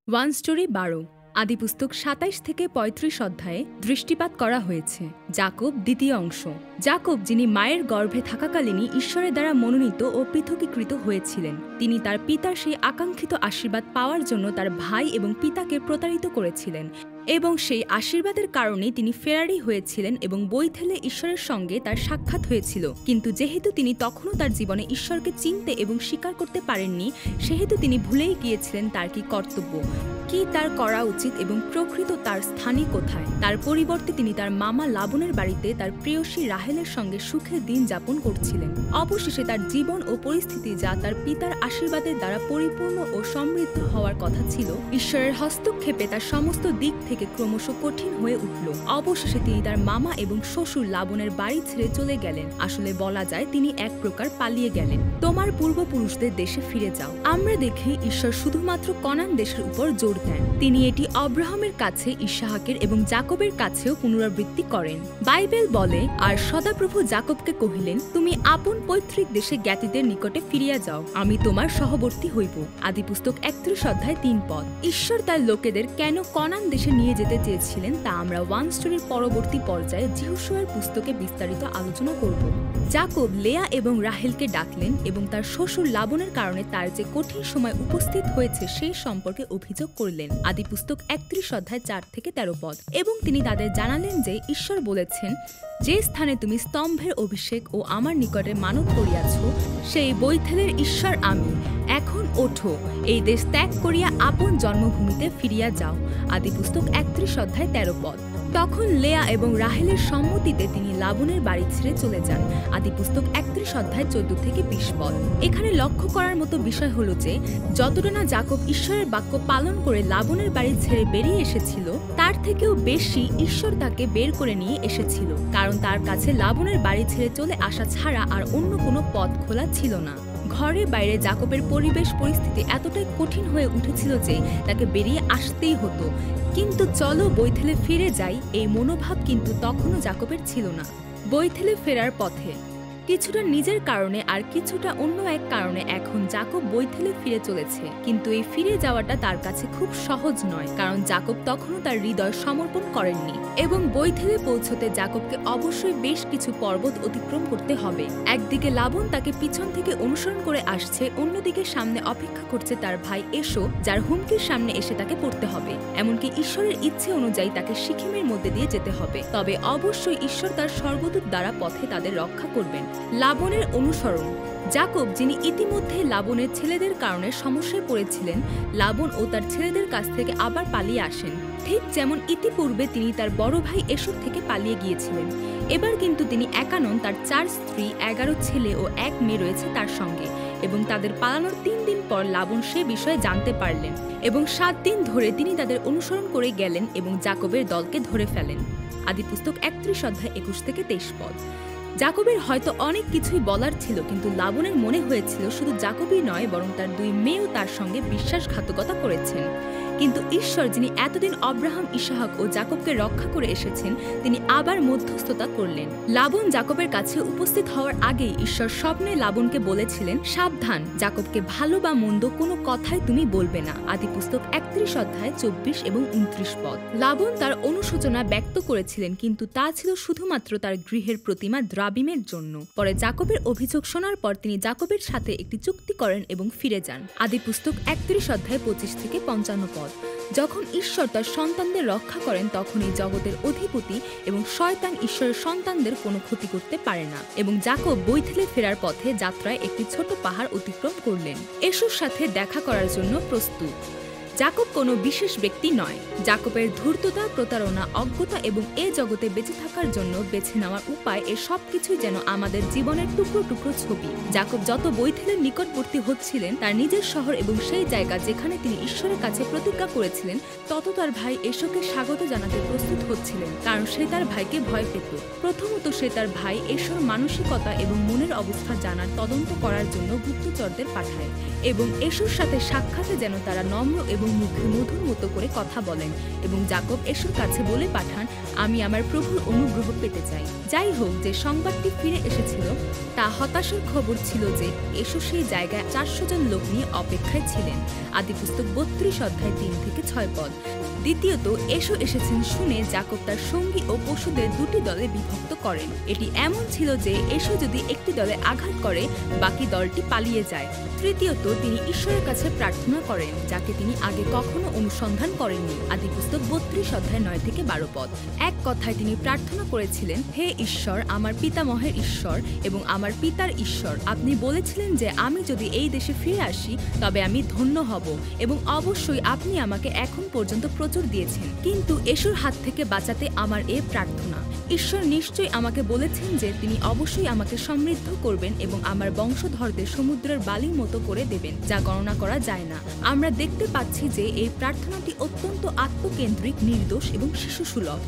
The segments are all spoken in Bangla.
ওয়ান স্টোরি 12 আদিপুস্তক ২৭ থেকে ৩৫ অধ্যায়ে দৃষ্টিপাত করা হয়েছে। যাকব দ্বিতীয় অংশ। যাকব, যিনি মায়ের গর্ভে থাকাকালীনই ঈশ্বরের দ্বারা মনোনীত ও পৃথকীকৃত হয়েছিলেন, তিনি তার পিতার সেই আকাঙ্ক্ষিত আশীর্বাদ পাওয়ার জন্য তার ভাই এবং পিতাকে প্রতারিত করেছিলেন, এবং সেই আশীর্বাদের কারণে তিনি ফেরারি হয়েছিলেন এবং বৈথেলে ঈশ্বরের সঙ্গে তার সাক্ষাৎ হয়েছিল। কিন্তু যেহেতু তিনি তখনও তার জীবনে ঈশ্বরকে চিনতে এবং স্বীকার করতে পারেননি, সেহেতু তিনি ভুলেই গিয়েছিলেন তার কি কর্তব্য, কি তার করা উচিত এবং প্রকৃত তার স্থানই কোথায়। তার পরিবর্তে তিনি তার মামা লাবনের বাড়িতে তার প্রেয়সী রাহেলের সঙ্গে সুখের দিন যাপন করছিলেন। অবশেষে তার জীবন ও পরিস্থিতি, যা তার পিতার আশীর্বাদের দ্বারা পরিপূর্ণ ও সমৃদ্ধ হওয়ার কথা ছিল, ঈশ্বরের হস্তক্ষেপে তার সমস্ত দিক থেকে ক্রমশ কঠিন হয়ে উঠল। অবশেষে তিনি তার মামা এবং শ্বশুর লাবনের বাড়ি ছেড়ে চলে গেলেন। আসলে বলা যায় তিনি এক প্রকার পালিয়ে গেলেন। তোমার পূর্বপুরুষদের দেশে ফিরে যাও। আমরা দেখি ঈশ্বর শুধুমাত্র কনান দেশের উপর জোর দেন। তিনি এটি অব্রাহামের কাছে, ইসহাকের এবং যাকবের কাছেও পুনরাবৃত্তি করেন। বাইবেল বলে, আর সদাপ্রভু যাকবকে কহিলেন, তুমি আপন পৈতৃক দেশে জ্ঞাতিদের নিকটে ফিরিয়া যাও, আমি তোমার সহবর্তী হইব। আদিপুস্তক ৩১ অধ্যায় ৩ পদ। ঈশ্বর তার লোকেদের কেন কনান দেশে নিয়ে যেতে চেয়েছিলেন তা আমরা ওয়ান স্টোরির পরবর্তী পর্যায়ে যিহোশুয়ার পুস্তকে বিস্তারিত আলোচনা করব। যাকব লেয়া এবং রাহেলকে ডাকলেন এবং তার শ্বশুর লাবনের কারণে তার যে কঠিন সময় উপস্থিত হয়েছে সেই সম্পর্কে অভিযোগ করলেন। আদিপুস্তক ৩১ অধ্যায় ৪ থেকে ১৩ পদ। এবং তিনি তাদের জানালেন যে ঈশ্বর বলেছেন, যে স্থানে তুমি স্তম্ভের অভিষেক ও আমার নিকটে মানত করিয়াছ, সেই বৈথেলের ঈশ্বর আমি। এখন ওঠো, এই দেশ ত্যাগ করিয়া আপন জন্মভূমিতে ফিরিয়া যাও। আদিপুস্তক ৩১ অধ্যায় ১৩ পদ। তখন লেয়া এবং রাহেলের সম্মতিতে তিনি লাবনের বাড়ি ছেড়ে চলে যান। আদিপুস্তক ৩১ অধ্যায় ১৪ থেকে ২০ পদ। এখানে লক্ষ্য করার মতো বিষয় হলো যে, যতটা না যাকব ঈশ্বরের বাক্য পালন করে লাবনের বাড়ি ছেড়ে বেরিয়ে এসেছিল, তার থেকেও বেশি ঈশ্বর তাকে বের করে নিয়ে এসেছিল, কারণ তার কাছে লাবনের বাড়ি ছেড়ে চলে আসা ছাড়া আর অন্য কোনো পথ খোলা ছিল না। ঘরে বাইরে যাকবের পরিবেশ পরিস্থিতি এতটাই কঠিন হয়ে উঠেছিল যে তাকে বেরিয়ে আসতেই হতো। কিন্তু চলো বৈথেলে ফিরে যাই, এই মনোভাব কিন্তু তখনও যাকবের ছিল না। বৈথেলে ফেরার পথে কিছুটা নিজের কারণে আর কিছুটা অন্য এক কারণে এখন যাকব বৈথেলে ফিরে চলেছে। কিন্তু এই ফিরে যাওয়াটা তার কাছে খুব সহজ নয়, কারণ যাকব তখনও তার হৃদয় সমর্পণ করেননি এবং বৈথেলে পৌঁছতে যাকবকে অবশ্যই বেশ কিছু পর্বত অতিক্রম করতে হবে। একদিকে লাবন তাকে পিছন থেকে অনুসরণ করে আসছে, অন্যদিকে সামনে অপেক্ষা করছে তার ভাই এসো, যার হুমকির সামনে এসে তাকে পড়তে হবে। এমনকি ঈশ্বরের ইচ্ছে অনুযায়ী তাকে সিকিমের মধ্যে দিয়ে যেতে হবে। তবে অবশ্যই ঈশ্বর তার স্বর্গদূত দ্বারা পথে তাদের রক্ষা করবেন। লাবনের অনুসরণ। যাকব, যিনি ইতিমধ্যে লাবনের ছেলেদের কারণে সমস্যায় পড়েছিলেন, লাবন ও তার ছেলেদের কাছ থেকে আবার পালিয়ে আসেন, ঠিক যেমন ইতিপূর্বে তিনি তার বড় ভাই এসর থেকে পালিয়ে গিয়েছিলেন। এবার কিন্তু তিনি একা নন, তার ৪ স্ত্রী, ১১ ছেলে ও ১ মেয়ে রয়েছে তার সঙ্গে। এবং তাদের পালানোর ৩ দিন পর লাবন সে বিষয়ে জানতে পারলেন এবং ৭ দিন ধরে তিনি তাদের অনুসরণ করে গেলেন এবং যাকবের দলকে ধরে ফেলেন। আদিপুস্তক ৩১ অধ্যায় ২১ থেকে ২৩ পদ। যাকবের হয়তো অনেক কিছুই বলার ছিল, কিন্তু লাবনের মনে হয়েছিল শুধু যাকবই নয়, বরং তার ২ মেয়েও তার সঙ্গে বিশ্বাসঘাতকতা করেছেন। কিন্তু ঈশ্বর, যিনি এতদিন অব্রাহাম, ইসহাক ও যাকবকে রক্ষা করে এসেছেন, তিনি আবার মধ্যস্থতা করলেন। লাবন যাকবের কাছে উপস্থিত হওয়ার আগেই ঈশ্বর স্বপ্নে লাবনকে বলেছিলেন, সাবধান, যাকবকে ভালো বা মন্দ কোনো কথাই তুমি বলবে না। আদিপুস্তক ৩১ অধ্যায় ২৪ এবং ২৯ পদ। লাবন তার অনুশোচনা ব্যক্ত করেছিলেন, কিন্তু তা ছিল শুধুমাত্র তার গৃহের প্রতিমা দ্রাবিমের জন্য। পরে যাকবের অভিযোগ শোনার পর তিনি যাকবের সাথে একটি চুক্তি করেন এবং ফিরে যান। আদিপুস্তক ৩১ অধ্যায় ২৫ থেকে ৫৫ পদ। যখন ঈশ্বর তার সন্তানদের রক্ষা করেন, তখন এই জগতের অধিপতি এবং শয়তান ঈশ্বরের সন্তানদের কোনো ক্ষতি করতে পারে না। এবং যাকব বৈথেলে ফেরার পথে যাত্রায় একটি ছোট পাহাড় অতিক্রম করলেন, এসোর সাথে দেখা করার জন্য প্রস্তুত। যাকব কোনো বিশেষ ব্যক্তি নয়। যাকবের ধূর্ততা, প্রতারণা, অজ্ঞতা এবং এ জগতে বেঁচে থাকার জন্য বেছে নেওয়ার উপায়, এ সবকিছুই যেন আমাদের জীবনের টুকরো টুকরো ছবি। যাকব যত বৈথেলের নিকটবর্তী হচ্ছিলেন তার নিজের শহর এবং সেই জায়গা যেখানে তিনি ঈশ্বরের কাছে প্রতিজ্ঞা করেছিলেন, তত তার ভাই এসোকে স্বাগত জানাতে প্রস্তুত হচ্ছিলেন, কারণ সে তার ভাইকে ভয় পেত। প্রথমত সে তার ভাই এসোর মানসিকতা এবং মনের অবস্থা জানার তদন্ত করার জন্য গুপ্তচরদের পাঠায় এবং এসোর সাথে সাক্ষাতে যেন তারা নম্র এবং এবং মুখে মধুর মতো করে কথা বলেন এবং যাকব এশোর কাছে বলে পাঠান, আমি আমার প্রভুর অনুগ্রহ পেতে চাই। যাই হোক, যে সংবাদটি ফিরে এসেছিল তা হতাশার খবর ছিল যে এশো সেই জায়গায় 400 জন লোক নিয়ে অপেক্ষায় ছিলেন। আদিপুস্তক 32 অধ্যায় 3 থেকে 6 পদ। দ্বিতীয়ত, এশো এসেছেন শুনে যাকব তার সঙ্গী ও পশুদের দুটি দলে বিভক্ত করেন। এটি এমন ছিল যে এশো যদি একটি দলে আঘাত করে বাকি দলটি পালিয়ে যায়। তৃতীয়ত, তিনি ঈশ্বরের কাছে প্রার্থনা করেন যাকে তিনি আগে কখনো অনুসন্ধান করেননি। আদিপুস্তক 32 অধ্যায় 9 থেকে 12 পদ। এক কথায় তিনি প্রার্থনা করেছিলেন, হে ঈশ্বর, আমার পিতামহের ঈশ্বর এবং আমার পিতার ঈশ্বর, আপনি বলেছিলেন যে আমি যদি এই দেশে ফিরে আসি তবে আমি ধন্য হব এবং অবশ্যই আপনি আমাকে এখন পর্যন্ত প্রচুর দিয়েছেন, কিন্তু এশোর হাত থেকে বাঁচাতে আমার এ প্রার্থনা। ঈশ্বর নিশ্চয়ই আমাকে বলেছেন যে তিনি অবশ্যই আমাকে সমৃদ্ধ করবেন এবং আমার বংশধরদের সমুদ্রের বালির মতো করে দেবেন, যা গণনা করা যায় না। আমরা দেখতে পাচ্ছি যে এই প্রার্থনাটি অত্যন্ত আত্মকেন্দ্রিক, নির্দোষ এবং শিশুসুলভ।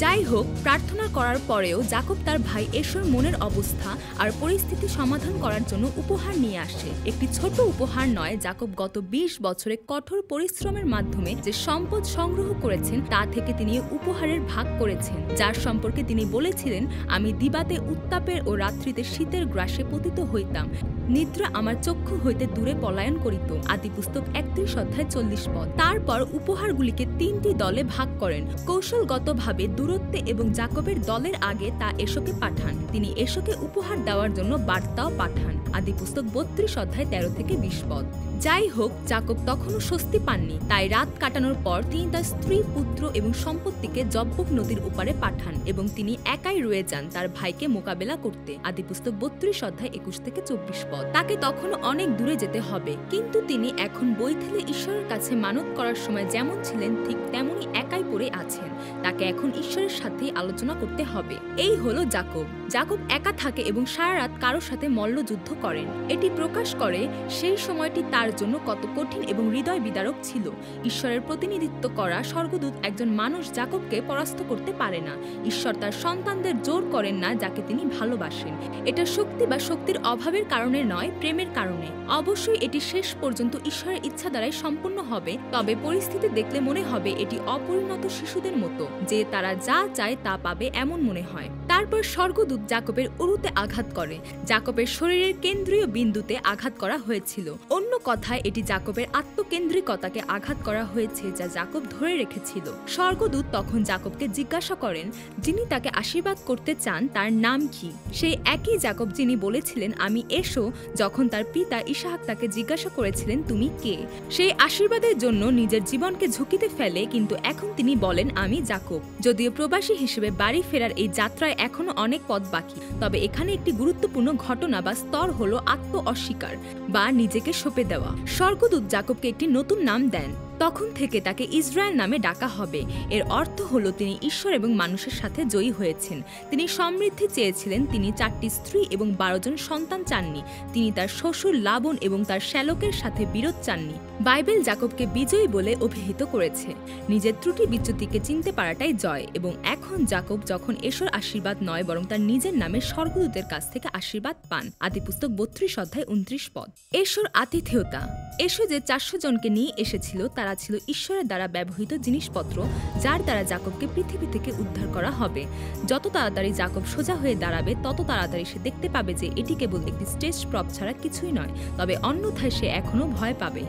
যাই হোক, প্রার্থনা করার পরেও যাকব তার ভাই এশোর মনের অবস্থা আর পরিস্থিতি সমাধান করার জন্য উপহার নিয়ে আসে। একটি ছোট উপহার নয়, যাকব গত 20 বছরে কঠোর পরিশ্রমের মাধ্যমে যে সম্পদ সংগ্রহ করেছেন তা থেকে তিনি উপহারের ভাগ করেছেন, যার সম্পর্কে তিনি বলেছিলেন, আমি দিবাতে উত্তাপের ও রাত্রিতে শীতের গ্রাসে পতিত হইতাম, নিদ্রা আমার চক্ষু হইতে দূরে পলায়ন করিত। আদিপুস্তক 31 অধ্যায় 40 পদ। তারপর উপহারগুলিকে 3টি দলে ভাগ করেন কৌশলগতভাবে দূরত্বে এবং যাকবের দলের আগে তা এশোকে পাঠান। তিনি এশোকে উপহার দেওয়ার জন্য বার্তাও পাঠান। আদিপুস্তক 32 অধ্যায় 13 থেকে 20 পদ। যাই হোক, যাকব তখনও স্বস্তি পাননি, তাই রাত কাটানোর পর তিনি তার স্ত্রী, পুত্র এবং সম্পত্তিকে যব্বক নদীর উপারে পাঠান এবং তিনি একাই রয়ে যান তার ভাইকে মোকাবেলা করতে। আদিপুস্তক 32 অধ্যায় 21 থেকে 24 পদ। তাকে তখনও অনেক দূরে যেতে হবে, কিন্তু তিনি এখন বৈথেলে ঈশ্বরের কাছে মানত করার সময় যেমন ছিলেন ঠিক তেমনই একাই পড়ে আছেন। তাকে এখন ঈশ্বরের সাথেই আলোচনা করতে হবে। এই হলো যাকব। যাকব একা থাকে এবং সারা রাত কারোর সাথে মল্লযুদ্ধ করেন। এটি প্রকাশ করে সেই সময়টি তার জন্য কত কঠিন এবং হৃদয় বিদারক ছিল। ঈশ্বরের প্রতিনিধিত্ব করা স্বর্গদূত একজন মানুষ যাকবকে পরাস্ত করতে পারে না। ঈশ্বর তার সন্তানদের জোর করেন না যাকে তিনি ভালোবাসেন। এটা শক্তি বা শক্তির অভাবের কারণে নয়, প্রেমের কারণে। অবশ্যই এটি শেষ পর্যন্ত ঈশ্বরের ইচ্ছা দ্বারাই সম্পন্ন হবে, তবে পরিস্থিতি দেখলে মনে হবে এটি অপরিণত শিশুদের মতো যে তারা যা চায় তা পাবে এমন মনে হয়। তারপর স্বর্গদূত যাকবের উরুতে আঘাত করে। যাকবের শরীরের কেন্দ্রীয় বিন্দুতে আঘাত করা হয়েছিল। অন্য কথায় এটি যাকবের আত্মকেন্দ্রিকতাকে আঘাত করা হয়েছে যা যাকব ধরে রেখেছিল। স্বর্গদূত তখন যাকবকে জিজ্ঞাসা করেন, যিনি তাকে আশীর্বাদ করতে চান তার নাম কি? সেই একই যাকব যিনি বলেছিলেন আমি এশো যখন তার পিতা ইসহাক তাকে জিজ্ঞাসা করেছিলেন তুমি কে। সেই আশীর্বাদের জন্য নিজের জীবনকে ঝুঁকিতে ফেলে, কিন্তু এখন তিনি বলেন আমি যাকব। যদিও প্রবাসী হিসেবে বাড়ি ফেরার এই যাত্রায় এখনো অনেক পথ বাকি, তবে এখানে একটি গুরুত্বপূর্ণ ঘটনা বা স্তর হলো আত্ম অস্বীকার বা নিজেকে সঁপে দেওয়া। স্বর্গদূত যাকবকে একটি নতুন নাম দেন। তখন থেকে তাকে ইসরায়েল নামে ডাকা হবে। এর অর্থ হলো তিনি ঈশ্বর এবং মানুষের সাথে জয়ী হয়েছেন। তিনি সমৃদ্ধি চেয়েছিলেন। তিনি 4টি স্ত্রী এবং 12 জন সন্তান চাননি। তিনি তার শ্বশুর লাবন এবং তার শ্যালকের সাথে বিরোধ চাননি। বাইবেল যাকবকে বিজয়ী বলে অভিহিত করেছে। নিজের ত্রুটি বিচ্যুতিকে চিনতে পারাটাই জয়। এবং এখন যাকব যখন এশোর আশীর্বাদ নয় বরং তার নিজের নামে স্বর্গদূতের কাছ থেকে আশীর্বাদ পান। আদিপুস্তক 32 অধ্যায় 29 পদ। এশোর আতিথেয়তা। এশো যে 400 জনকে নিয়ে এসেছিল তারা ছিল ঈশ্বরের দ্বারা ব্যবহৃত জিনিসপত্র, যার দ্বারা যাকবকে পৃথিবী থেকে উদ্ধার করা হবে। যত তাড়াতাড়ি যাকব সোজা হয়ে দাঁড়াবে তত তাড়াতাড়ি সে দেখতে পাবে যে এটি কেবল একটি স্টেজ প্রপ ছাড়া কিছুই নয়, তবে অন্যথায় সে এখনো ভয় পাবে।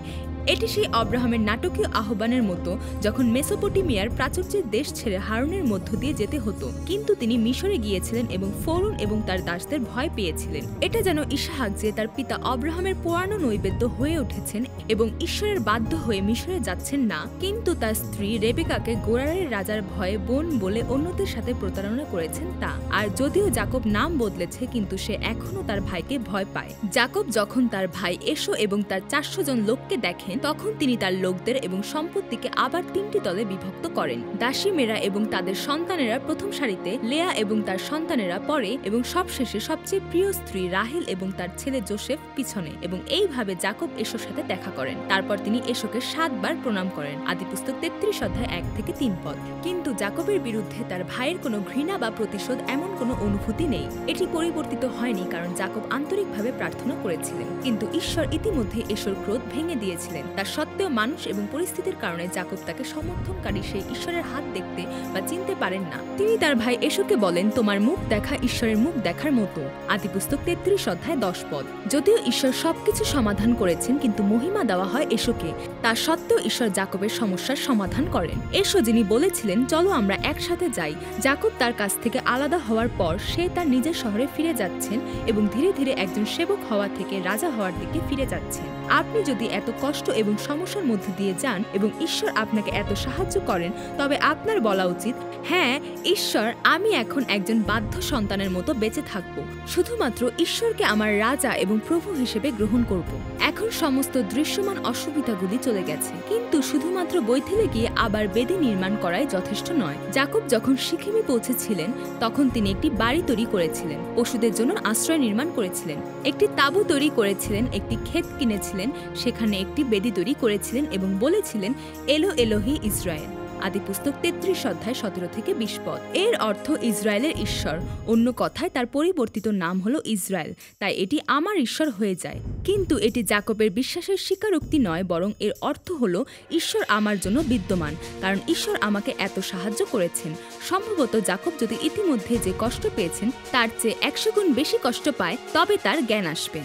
এটি সেই অব্রাহামের নাটকীয় আহ্বানের মতো যখন মেসোপটেমিয়ার প্রাচুর্যের দেশ ছেড়ে হারুনের মধ্য দিয়ে যেতে হতো, কিন্তু তিনি মিশরে গিয়েছিলেন এবং ফরৌন এবং তার দাসদের ভয় পেয়েছিলেন। এটা যেন ইসহাক যে তার পিতা অব্রাহামের পোড়ানো নৈবেদ্য হয়ে উঠেছেন এবং ঈশ্বরের বাধ্য হয়ে মিশরে যাচ্ছেন না, কিন্তু তার স্ত্রী রেবেকাকে গোরারের রাজার ভয়ে বোন বলে অন্যদের সাথে প্রতারণা করেছেন তা। আর যদিও যাকব নাম বদলেছে, কিন্তু সে এখনো তার ভাইকে ভয় পায়। যাকব যখন তার ভাই এশো এবং তার 400 জন লোককে দেখেন তখন তিনি তার লোকদের এবং সম্পত্তিকে আবার 3টি দলে বিভক্ত করেন। দাসী মেয়েরা এবং তাদের সন্তানেরা প্রথম সারিতে, লেয়া এবং তার সন্তানেরা পরে, এবং সবশেষে সবচেয়ে প্রিয় স্ত্রী রাহেল এবং তার ছেলে জোসেফ পিছনে। এবং এইভাবে যাকব এশোর সাথে দেখা করেন। তারপর তিনি এশোকে 7 বার প্রণাম করেন। আদিপুস্তক 33 অধ্যায় 1 থেকে 3 পদ। কিন্তু যাকবের বিরুদ্ধে তার ভাইয়ের কোনো ঘৃণা বা প্রতিশোধ এমন কোনো অনুভূতি নেই। এটি পরিবর্তিত হয়নি কারণ যাকব আন্তরিকভাবে প্রার্থনা করেছিলেন, কিন্তু ঈশ্বর ইতিমধ্যে এশোর ক্রোধ ভেঙে দিয়েছিলেন। করেছিলেন। তার সত্ত্বেও মানুষ এবং পরিস্থিতির কারণে জাকব তাকে সমর্থনকারী সেই ঈশ্বরের হাত দেখতে বা চিনতে পারেন না। তিনি তার ভাই এশোকে বলেন, তোমার মুখ দেখা ঈশ্বরের মুখ দেখার মতো। আদিপুস্তক 33 অধ্যায় 10 পদ। যদিও ঈশ্বর সবকিছু সমাধান করেছেন, কিন্তু মহিমা দেওয়া হয় এশোকে। তার সত্ত্বেও ঈশ্বর জাকবের সমস্যার সমাধান করেন। এশো যিনি বলেছিলেন, চলো আমরা একসাথে যাই, জাকব তার কাছ থেকে আলাদা হওয়ার পর সে তার নিজের শহরে ফিরে যাচ্ছেন এবং ধীরে ধীরে একজন সেবক হওয়া থেকে রাজা হওয়ার দিকে ফিরে যাচ্ছেন। আপনি যদি এত কষ্ট এবং সমস্যার মধ্যে দিয়ে যান এবং ঈশ্বর আপনাকে এত সাহায্য করেন, তবে আপনার বলা উচিত, হ্যাঁ ঈশ্বর, আমি এখন একজন বাধ্য সন্তানের মতো বেঁচে থাকব, শুধুমাত্র ঈশ্বরকে আমার রাজা এবং প্রভু হিসেবে গ্রহণ করব। এখন সমস্ত দৃশ্যমান অসুবিধাগুলি চলে গেছে, কিন্তু শুধুমাত্র বৈথেলে গিয়ে আবার বেদি নির্মাণ করাই যথেষ্ট নয়। জাকব যখন সিকিমে পৌঁছেছিলেন তখন তিনি একটি বাড়ি তৈরি করেছিলেন, পশুদের জন্য আশ্রয় নির্মাণ করেছিলেন, একটি তাঁবু তৈরি করেছিলেন, একটি ক্ষেত কিনেছিলেন, সেখানে একটি বেদি তৈরি করেছিলেন এবং বলেছিলেন, এলো এলোহি ইসরায়েল। আদিপুস্তক 33 অধ্যায় 17 থেকে 20 পদ। এর অর্থ ইসরায়েলের ঈশ্বর। অন্য কথায় তার পরিবর্তিত নাম হলো ইসরায়েল, তাই এটি আমার ঈশ্বর হয়ে যায়। কিন্তু এটি জাকবের বিশ্বাসের স্বীকারোক্তি নয়, বরং এর অর্থ হলো ঈশ্বর আমার জন্য বিদ্যমান, কারণ ঈশ্বর আমাকে এত সাহায্য করেছেন। সম্ভবত জাকব যদি ইতিমধ্যে যে কষ্ট পেয়েছেন তার চেয়ে 100 গুণ বেশি কষ্ট পায়, তবে তার জ্ঞান আসবে।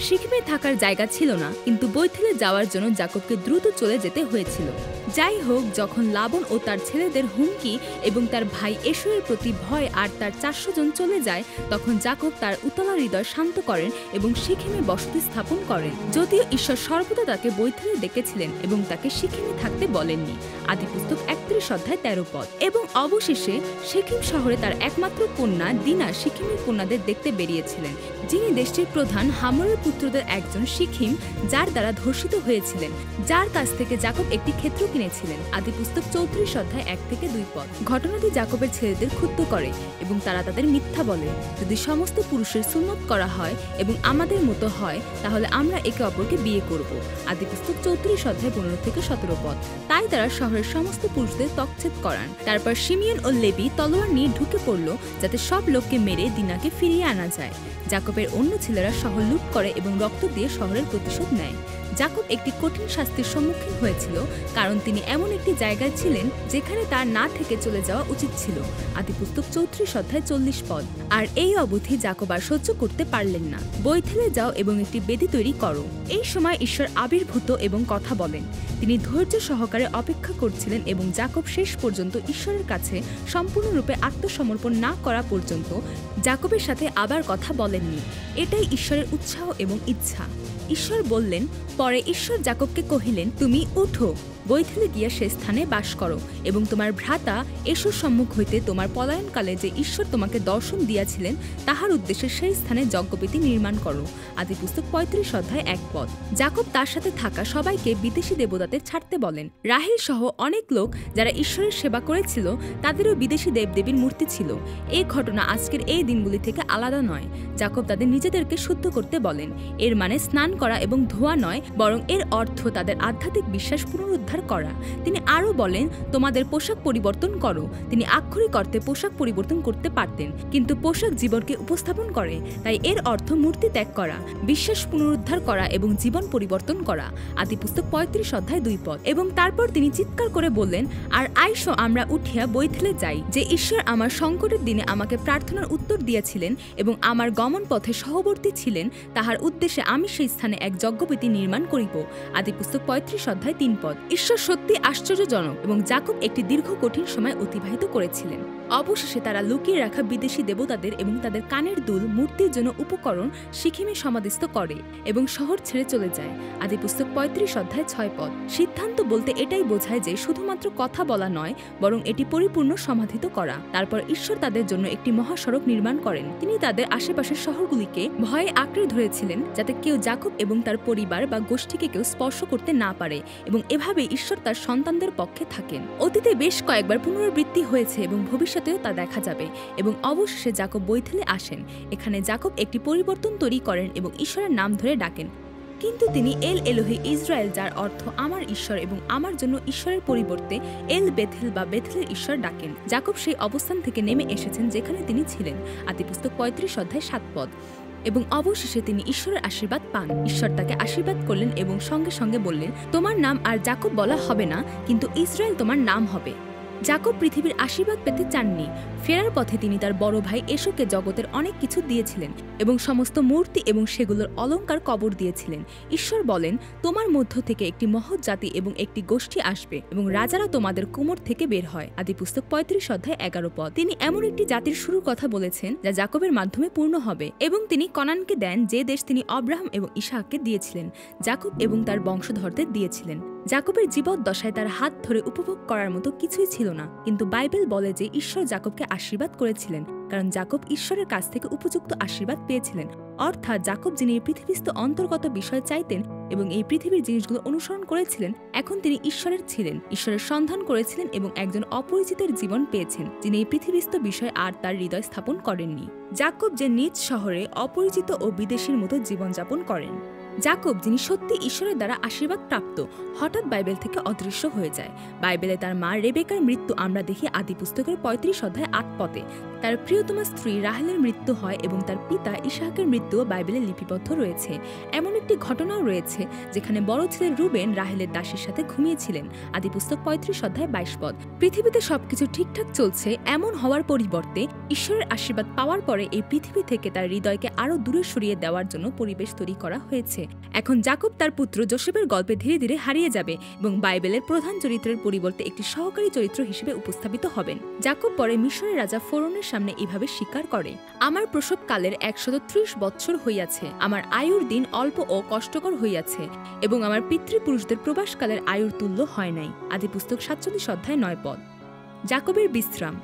সিকিমে থাকার জায়গা ছিল না, কিন্তু বৈথেলে যাওয়ার জন্য জাকবকে দ্রুত চলে যেতে হয়েছিল। যাই হোক, যখন লাবন ও তার ছেলেদের হুমকি এবং তার ভাই এশোয়ের প্রতি ভয় আর তার 400 জন চলে যায়, তখন জাকব তার উতলা হৃদয় শান্ত করেন এবং সিকিমে বসতি স্থাপন করেন। যদিও ঈশ্বর সর্বদা তাকে বৈথেলে ডেকেছিলেন এবং তাকে সিকিমে থাকতে বলেননি। আদিপুস্তক 31 অধ্যায় 13 পদ। এবং অবশেষে সিকিম শহরে তার একমাত্র কন্যা দিনা সিকিমের কন্যাদের দেখতে বেরিয়েছিলেন, যিনি দেশটির প্রধান হামরের পুত্রদের একজন সিকিম, যার দ্বারা ধর্ষিত হয়েছিলেন, যার কাছ থেকে জাকব একটি ক্ষেত্র কিনেছিলেন। আদিপুস্তক 34 অধ্যায় 1 থেকে 2 পদ। ঘটনাটি জাকবের ছেলেদের ক্ষুব্ধ করে এবং তারা তাদের মিথ্যা বলে, যদি সমস্ত পুরুষের সুন্নত করা হয় এবং আমাদের মতো হয়, তাহলে আমরা একে অপরকে বিয়ে করব। আদিপুস্তক 34 অধ্যায় 15 থেকে 17 পদ। তাই তারা শহরের সমস্ত পুরুষদের তকছেদ করান। তারপর শিমিয়ন ও লেবি তলোয়ার নিয়ে ঢুকে পড়ল, যাতে সব লোককে মেরে দিনাকে ফিরিয়ে আনা যায়। জাকবের অন্য ছেলেরা শহর লুট করে এবং রক্ত দিয়ে শহরের প্রতিশোধ নেয়। জাকব একটি কঠিন শাস্তির সম্মুখীন হয়েছিল, কারণ তিনি এমন একটি জায়গায় ছিলেন যেখানে তার না থেকে চলে যাওয়া উচিত ছিল। আদিপুস্তক 34 অধ্যায় 40 পদ। আর এই অবধি জাকব আর সহ্য করতে পারলেন না। বৈথেলে যাও এবং একটি বেদি তৈরি করো। এই সময় ঈশ্বর আবির্ভূত এবং কথা বলেন। তিনি ধৈর্য সহকারে অপেক্ষা করছিলেন এবং জাকব শেষ পর্যন্ত ঈশ্বরের কাছে সম্পূর্ণরূপে আত্মসমর্পণ না করা পর্যন্ত জাকবের সাথে আবার কথা বলেননি। এটাই ঈশ্বরের উৎসাহ এবং ইচ্ছা। ঈশ্বর বললেন, পরে ঈশ্বর জাকবকে কহিলেন, তুমি উঠো, বৈথেলে গিয়া সে স্থানে বাস করো এবং তোমার ভ্রাতা এশোর সম্মুখ হইতে তোমার পলায়নকালে যে ঈশ্বর তোমাকে দর্শন দিয়াছিলেন তাহার উদ্দেশ্যে সেই স্থানে যজ্ঞবেদী নির্মাণ করো। আদিপুস্তক 35 অধ্যায় 1 পদ। জাকব তার সাথে থাকা সবাইকে বিদেশি দেবতাদের ছাড়তে বলেন। রাহেল সহ অনেক লোক যারা ঈশ্বরের সেবা করেছিল, তাদেরও বিদেশি দেবদেবীর মূর্তি ছিল। এই ঘটনা আজকের এই দিনগুলি থেকে আলাদা নয়। জাকব তাদের নিজেদেরকে শুদ্ধ করতে বলেন। এর মানে স্নান করা এবং ধোয়া নয়, বরং এর অর্থ তাদের আধ্যাত্মিক বিশ্বাস পুনরুদ্ধার করা। তিনি আরও বলেন, তোমাদের পোশাক পরিবর্তন করো। তিনি আক্ষরিক অর্থে পোশাক পরিবর্তন করতে পারতেন, কিন্তু পোশাক জীবনকে উপস্থাপন করে, তাই এর অর্থ মূর্তি ত্যাগ করা, বিশ্বাস পুনরুদ্ধার করা এবং জীবন পরিবর্তন করা। আদিপুস্তক 35 অধ্যায় 2 পদ। এবং তারপর তিনি চিৎকার করে বললেন, আর আইসো আমরা উঠিয়া বৈথেলে যাই, যে ঈশ্বর আমার সংকটের দিনে আমাকে প্রার্থনার উত্তর দিয়েছিলেন এবং আমার গমন পথে সহবর্তী ছিলেন, তাহার উদ্দেশ্যে আমি সেই স্থানে এক যজ্ঞবেদী নির্মাণ করিব। আদিপুস্তক 35 অধ্যায় 3 পদ। ঈশ্বর সত্যি আশ্চর্যজনক এবং জাকব একটি দীর্ঘ কঠিন সময় অতিবাহিত করেছিলেন। অবশেষে তারা লুকিয়ে রাখা বিদেশি দেবতাদের এবং তাদের কানের দুল মূর্তির জন্য উপকরণ সিকিমে সমাধিস্থ করে এবং শহর ছেড়ে চলে যায়। আদিপুস্তক 35 অধ্যায় 6 পদ। সিদ্ধান্ত বলতে এটাই বোঝায় যে শুধুমাত্র কথা বলা নয়, বরং এটি পরিপূর্ণ সমাধিত করা। তারপর ঈশ্বর তাদের জন্য একটি মহাসড়ক নির্মাণ করেন। তিনি তাদের আশেপাশের শহরগুলিকে ভয়ে আঁকড়ে ধরেছিলেন, যাতে কেউ জাকব এবং তার পরিবার বা গোষ্ঠীকে কেউ স্পর্শ করতে না পারে, এবং এভাবে ঈশ্বর তার সন্তানদের পক্ষে থাকেন। অতীতে বেশ কয়েকবার পুনরাবৃত্তি হয়েছে এবং ভবিষ্যতেও তা দেখা যাবে। এবং অবশেষে জাকব বৈথেলে আসেন। এখানে জাকব একটি পরিবর্তন তৈরি করেন এবং ঈশ্বরের নাম ধরে ডাকেন। কিন্তু তিনি এল এলোহি ইসরায়েল, যার অর্থ আমার ঈশ্বর এবং আমার জন্য ঈশ্বরের পরিবর্তে এল বেথেল বা বেথেলের ঈশ্বর ডাকেন। জাকব সেই অবস্থান থেকে নেমে এসেছেন যেখানে তিনি ছিলেন। আদিপুস্তক 35 অধ্যায় 7 পদ। এবং অবশেষে তিনি ঈশ্বরের আশীর্বাদ পান। ঈশ্বর তাকে আশীর্বাদ করলেন এবং সঙ্গে সঙ্গে বললেন, তোমার নাম আর যাকব বলা হবে না, কিন্তু ইসরায়েল তোমার নাম হবে। যাকব পৃথিবীর আশীর্বাদ পেতে চাননি। ফেরার পথে তিনি তার বড় ভাই এশোকে জগতের অনেক কিছু দিয়েছিলেন এবং সমস্ত মূর্তি এবং সেগুলোর অলংকার কবর দিয়েছিলেন। ঈশ্বর বলেন, তোমার মধ্য থেকে একটি মহৎ জাতি এবং একটি গোষ্ঠী আসবে এবং রাজারা তোমাদের কোমর থেকে বের হয়। আদিপুস্তক 35:11 তিনি এমন একটি জাতির শুরুর কথা বলেছেন যা যাকবের মাধ্যমে পূর্ণ হবে এবং তিনি কনানকে দেন, যে দেশ তিনি অব্রাহাম এবং ইসাহাককে দিয়েছিলেন, যাকব এবং তার বংশধরদের দিয়েছিলেন। যাকবের জীবদ্দশায় তার হাত ধরে উপভোগ করার মতো কিছুই ছিল না, কিন্তু বাইবেল বলে যে ঈশ্বর যাকবকে আশীর্বাদ করেছিলেন, কারণ যাকব ঈশ্বরের কাছ থেকে উপযুক্ত আশীর্বাদ পেয়েছিলেন। অর্থাৎ যাকব যিনি এই পৃথিবীস্থ অন্তর্গত বিষয় চাইতেন এবং এই পৃথিবীর জিনিসগুলো অনুসরণ করেছিলেন, এখন তিনি ঈশ্বরের ছিলেন, ঈশ্বরের সন্ধান করেছিলেন এবং একজন অপরিচিতের জীবন পেয়েছেন, যিনি এই পৃথিবীস্থ বিষয় আর তার হৃদয় স্থাপন করেননি। যাকব যে নিজ শহরে অপরিচিত ও বিদেশীর মতো জীবনযাপন করেন। যাকব যিনি সত্যি ঈশ্বরের দ্বারা আশীর্বাদ প্রাপ্ত, হঠাৎ বাইবেল থেকে অদৃশ্য হয়ে যায়। বাইবেলে তার মা রেবেকার মৃত্যু আমরা দেখি আদিপুস্তকের 35:8 তার প্রিয়তমা স্ত্রী রাহেলের মৃত্যু হয় এবং তার পিতা ইসাহাকের মৃত্যুও বাইবেলে লিপিবদ্ধ রয়েছে। এমন একটি ঘটনাও রয়েছে যেখানে বড় ছেলে রুবেন রাহেলের দাসীর সাথে ঘুমিয়েছিলেন। আদিপুস্তক 35:22 পৃথিবীতে সবকিছু ঠিকঠাক চলছে এমন হওয়ার পরিবর্তে ঈশ্বরের আশীর্বাদ পাওয়ার পরে এই পৃথিবী থেকে তার হৃদয়কে আরো দূরে সরিয়ে দেওয়ার জন্য পরিবেশ তৈরি করা হয়েছে। এখন যাকব তার পুত্র যোসেফের গল্পে ধীরে ধীরে হারিয়ে যাবে এবং বাইবেলের প্রধান চরিত্রের পরিবর্তে একটি সহকারী চরিত্র হিসেবে উপস্থাপিত হবেন। যাকব পরে মিশরের রাজা ফোরনের সামনে এভাবে স্বীকার করে, আমার প্রসবকালের 130 বৎসর হইয়াছে, আমার আয়ুর দিন অল্প ও কষ্টকর হইয়াছে এবং আমার পিতৃপুরুষদের প্রবাসকালের আয়ুর তুল্য হয় নাই। আদিপুস্তক 47:9 যাকবের বিশ্রাম।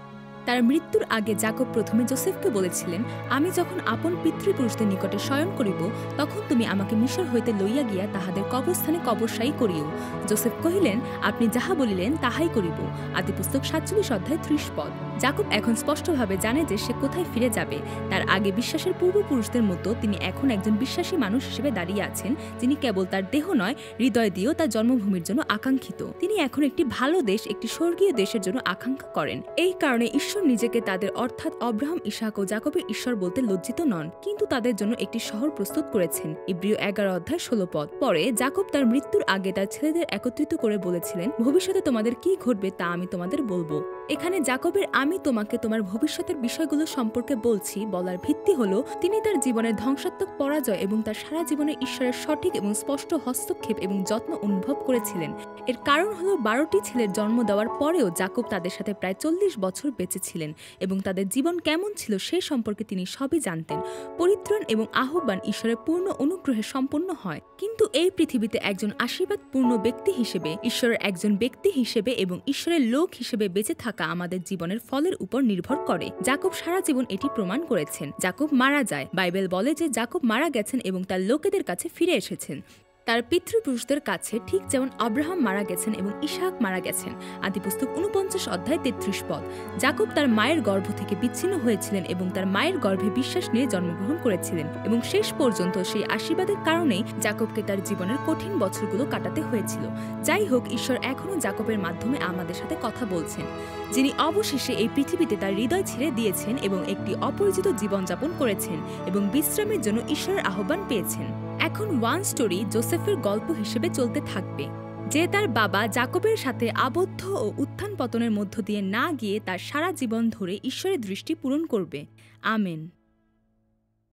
তার মৃত্যুর আগে যাকব প্রথমে যোসেফকে বলেছিলেন, আমি যখন আপন পিতৃপুরুষদের নিকটে শয়ন করিব, তখন তুমি আমাকে মিশর হইতে লইয়া গিয়া তাহাদের কবরস্থানে কবরশায়ী করিও। যোসেফ কহিলেন, আপনি যাহা বলিলেন তাহাই করিব। আদিপুস্তক 47:30 যাকব এখন স্পষ্টভাবে জানে যে সে কোথায় ফিরে যাবে। তার আগে বিশ্বাসের পূর্বপুরুষদের মতো তিনি এখন একজন বিশ্বাসী মানুষ হিসেবে দাঁড়িয়ে আছেন, যিনি কেবল তার দেহ নয়, হৃদয় দিয়েও তার জন্মভূমির জন্য আকাঙ্ক্ষিত। তিনি এখন একটি ভালো দেশ, একটি স্বর্গীয় দেশের জন্য আকাঙ্ক্ষা করেন। এই কারণে ঈশ্বর নিজেকে তাদের অর্থাৎ অব্রাহাম, ইসাহাক ও যাকবের ঈশ্বর বলতে লজ্জিত নন, কিন্তু তাদের জন্য একটি শহর প্রস্তুত করেছেন। ইব্রিয় 11:16 পরে যাকব তার মৃত্যুর আগে তার ছেলেদের একত্রিত করে বলেছিলেন, ভবিষ্যতে তোমাদের কি ঘটবে তা আমি তোমাদের বলবো। এখানে যাকবের আমি তোমাকে তোমার ভবিষ্যতের বিষয়গুলো সম্পর্কে বলছি বলার ভিত্তি হলো তিনি তার জীবনের ধ্বংসাত্মক পরাজয় এবং তার সারা জীবনে ঈশ্বরের সঠিক এবং স্পষ্ট হস্তক্ষেপ এবং যত্ন অনুভব করেছিলেন। এর কারণ হলো 12টি ছেলের জন্ম দেওয়ার পরেও যাকব তাদের সাথে প্রায় 40 বছর বেঁচে ছিলেন এবং তাদের জীবন কেমন ছিল সে সম্পর্কে তিনি সবই জানতেন। পরিত্রাণ এবং আহ্বান ঈশ্বরের পূর্ণ অনুগ্রহে সম্পন্ন হয়, কিন্তু এই পৃথিবীতে একজন আশীর্বাদপূর্ণ ব্যক্তি হিসেবে, ঈশ্বরের একজন ব্যক্তি হিসেবে এবং ঈশ্বরের লোক হিসেবে বেঁচে থাকা আমাদের জীবনের ফলের উপর নির্ভর করে। যাকব সারা জীবন এটি প্রমাণ করেছেন। যাকব মারা যায়। বাইবেল বলে যে যাকব মারা গেছেন এবং তার লোকেদের কাছে ফিরে এসেছেন, তার পিতৃপুরুষদের কাছে, ঠিক যেমন আব্রাহাম মারা গেছেন এবং ইসাহাক মারা গেছেন। আদিপুস্তক 49:33 যাকব তার মায়ের গর্ভ থেকে বিচ্ছিন্ন হয়েছিলেন এবং তার মায়ের গর্ভে বিশ্বাস নিয়ে জন্মগ্রহণ করেছিলেন এবং শেষ পর্যন্ত সেই আশীর্বাদের কারণেই যাকবকে তার জীবনের কঠিন বছরগুলো কাটাতে হয়েছিল। যাই হোক, ঈশ্বর এখনও যাকবের মাধ্যমে আমাদের সাথে কথা বলছেন, যিনি অবশেষে এই পৃথিবীতে তার হৃদয় ছেড়ে দিয়েছেন এবং একটি অপরিচিত জীবনযাপন করেছেন এবং বিশ্রামের জন্য ঈশ্বরের আহ্বান পেয়েছেন। এখন ওয়ান স্টোরি জোসেফের গল্প হিসেবে চলতে থাকবে, যে তার বাবা যাকবের সাথে আবদ্ধ ও উত্থান পতনের মধ্য দিয়ে না গিয়ে তার সারা জীবন ধরে ঈশ্বরের দৃষ্টি পূরণ করবে। আমেন।